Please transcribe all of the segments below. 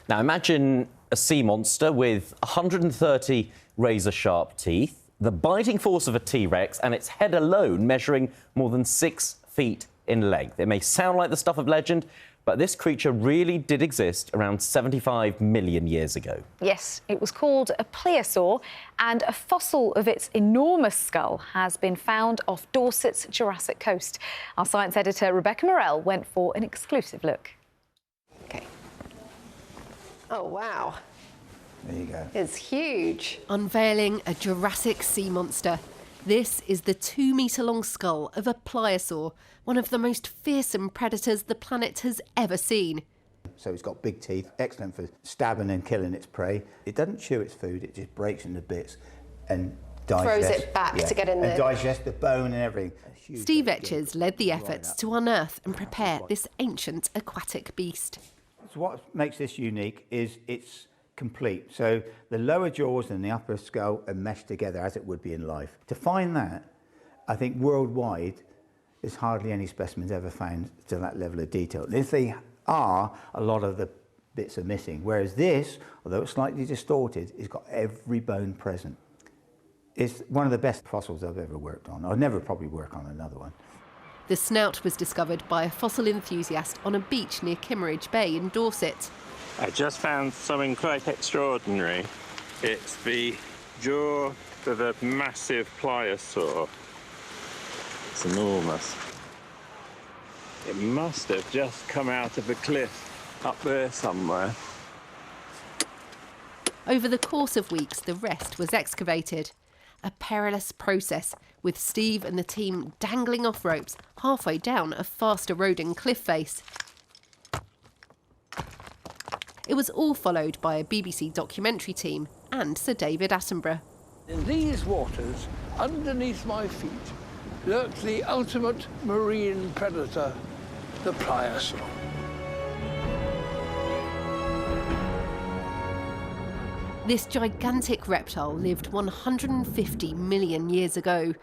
Now, imagine a sea monster with 130 razor-sharp teeth, the biting force of a T-Rex, and its head alone measuring more than 6 feet in length. It may sound like the stuff of legend, but this creature really did exist around 75 million years ago. Yes, it was called a Pliosaur, and a fossil of its enormous skull has been found off Dorset's Jurassic coast. Our science editor, Rebecca Morell, went for an exclusive look. OK. Oh, wow. There you go. It's huge. Unveiling a Jurassic sea monster. This is the 2-metre-long skull of a Pliosaur, one of the most fearsome predators the planet has ever seen. So it's got big teeth, excellent for stabbing and killing its prey. It doesn't chew its food, it just breaks into bits and digests. Throws it back to get in there. And digests the bone and everything. Steve Etches led the efforts to unearth and prepare this ancient aquatic beast. So what makes this unique is it's complete. So the lower jaws and the upper skull are meshed together as it would be in life. To find that, I think worldwide, there's hardly any specimens ever found to that level of detail. And if they are, a lot of the bits are missing. Whereas this, although it's slightly distorted, it's got every bone present. It's one of the best fossils I've ever worked on. I'll never probably work on another one. The snout was discovered by a fossil enthusiast on a beach near Kimmeridge Bay in Dorset. I just found something quite extraordinary. It's the jaw of a massive Pliosaur. It's enormous. It must have just come out of a cliff up there somewhere. Over the course of weeks, the rest was excavated. A perilous process, with Steve and the team dangling off ropes halfway down a fast-eroding cliff face. It was all followed by a BBC documentary team and Sir David Attenborough. In these waters, underneath my feet, lurked the ultimate marine predator, the Pliosaur. This gigantic reptile lived 150 million years ago.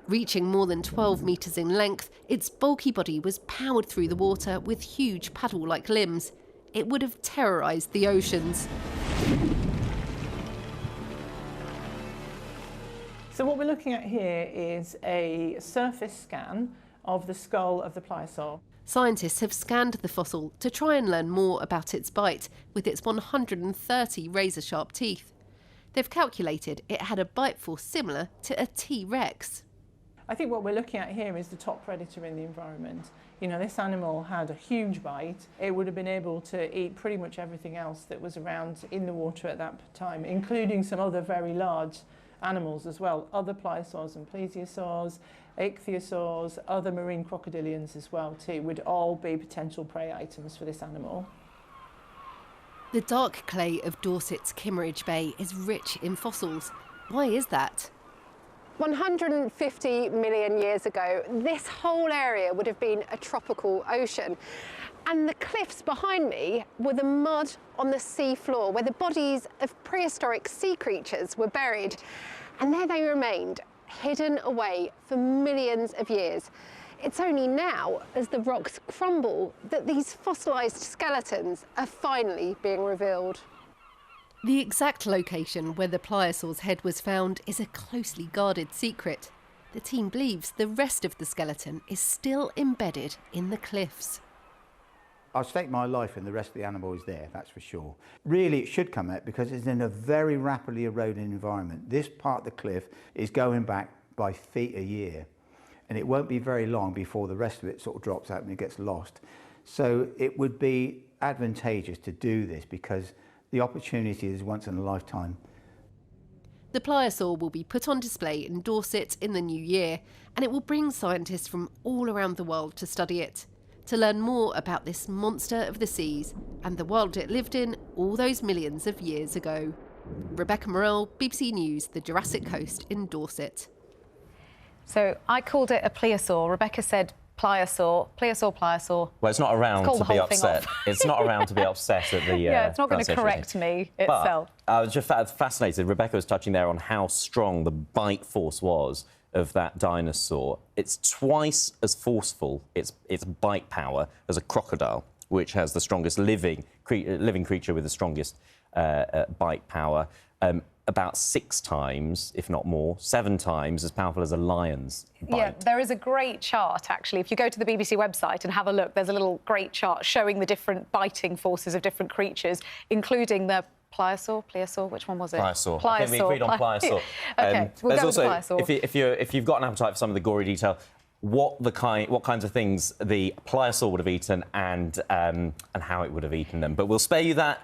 Reaching more than 12 metres in length, its bulky body was powered through the water with huge paddle-like limbs. It would have terrorised the oceans. So what we're looking at here is a surface scan of the skull of the Pliosaur. Scientists have scanned the fossil to try and learn more about its bite with its 130 razor-sharp teeth. They've calculated it had a bite force similar to a T-Rex. I think what we're looking at here is the top predator in the environment. You know, this animal had a huge bite. It would have been able to eat pretty much everything else that was around in the water at that time, including some other very large animals as well, other pliosaurs and plesiosaurs, ichthyosaurs, other marine crocodilians as well too, would all be potential prey items for this animal. The dark clay of Dorset's Kimmeridge Bay is rich in fossils. Why is that? 150 million years ago, this whole area would have been a tropical ocean. And the cliffs behind me were the mud on the sea floor, where the bodies of prehistoric sea creatures were buried. And there they remained, hidden away for millions of years. It's only now, as the rocks crumble, that these fossilised skeletons are finally being revealed. The exact location where the Pliosaur's head was found is a closely guarded secret. The team believes the rest of the skeleton is still embedded in the cliffs. I'll stake my life and the rest of the animal is there, that's for sure. Really, it should come out because it's in a very rapidly eroding environment. This part of the cliff is going back by feet a year, and it won't be very long before the rest of it sort of drops out and it gets lost. So it would be advantageous to do this because the opportunity is once in a lifetime. The Pliosaur will be put on display in Dorset in the new year, and it will bring scientists from all around the world to study it, to learn more about this monster of the seas and the world it lived in all those millions of years ago. Rebecca Morell, BBC News, the Jurassic Coast in Dorset. So I called it a Pliosaur. Rebecca said Pliosaur, Pliosaur. Well, it's not around to be upset. It's not around to be upset at the yeah, it's not going to correct me itself. But I was just fascinated. Rebecca was touching there on how strong the bite force was of that dinosaur. It's twice as forceful, its bite power, as a crocodile. which has the strongest living creature with the strongest bite power, about 6 times, if not more, 7 times as powerful as a lion's bite. Yeah, there is a great chart, actually. If you go to the BBC website and have a look, there's a little great chart showing the different biting forces of different creatures, including the Pliosaur, which one was it? Pliosaur. I think we agreed on Pliosaur. OK, we'll go with Pliosaur. If you've got an appetite for some of the gory detail, what kinds of things the Pliosaur would have eaten and how it would have eaten them. But we'll spare you that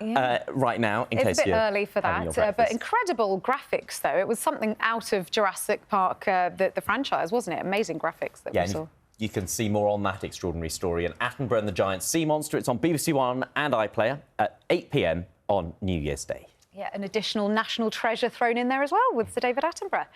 right now in case you're It's a bit early for that, but incredible graphics, though. It was something out of Jurassic Park, the franchise, wasn't it? Amazing graphics that we saw. You can see more on that extraordinary story in Attenborough and the Giant Sea Monster. It's on BBC One and iPlayer at 8 p.m. on New Year's Day. Yeah, an additional national treasure thrown in there as well with Sir David Attenborough.